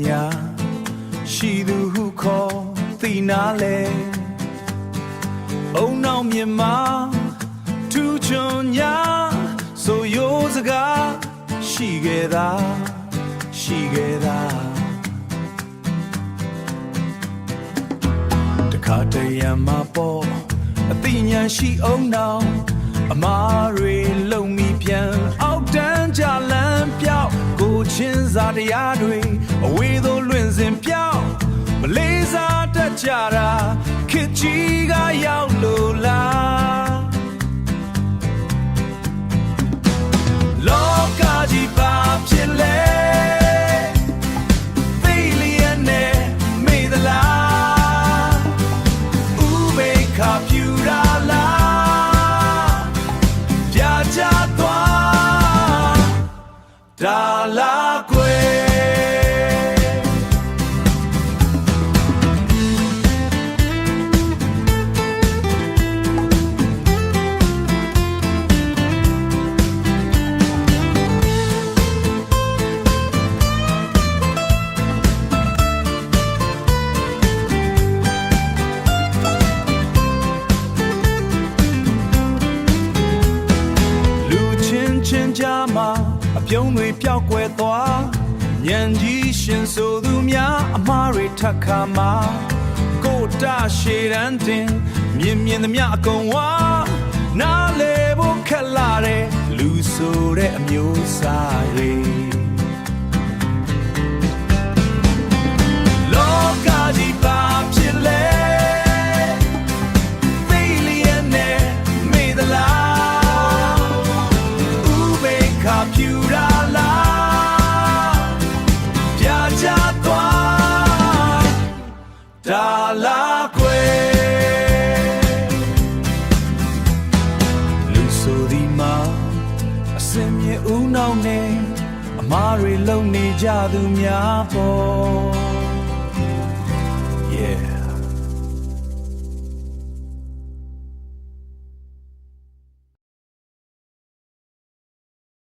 ညာရှိသူဟုခေါ်သိနာလဲအုံနောက်မြင်မှာထူးချွန်ညာဆိုရိုးစကားရှိခဲ့တာတခါတည်းရမှာပေါ့အသိဉာဏ်ရှိအောင်နောက်အမားတွေလုံမိပြန်အောက်တန်းကြလန်းပြောက်ကိုချင်းစားတရားတွေအဝေးသို့လွင့်စဉ်ပြောက်မလေးစားတတ်ကြတာခေတ်ကြီးကရောက်လို့လားလောကကြီးပါဖြစ်လဲသိလျက်နဲ့မေ့သလားဥပေက္ခပြူတာလားပြကြသွားဒါလားကွယ်ချင်းကြမှာအပြုံးတွေပျောက်ကွယ်သွားဉာဏ်ကြီးရှင်ဆိုသူများအမှားတွေထပ်ခါမှာကိုတရှေရန်တင်မြင်သမျှအကုန်ဝါနားလေဖို့ခက်လာတဲ့လူဆိုတဲ့အမျိုးအစားတွေလောကကြီးပါဖြစ်လဲသိလျက်နဲ့မေ့သလားပြူတာလားပြကြသွားဒါလားကွယ်လူဆိုဒီမှာအစင်မြေဦးနောက်နဲ့အမားတွေလုံနေကြသူများပေါ့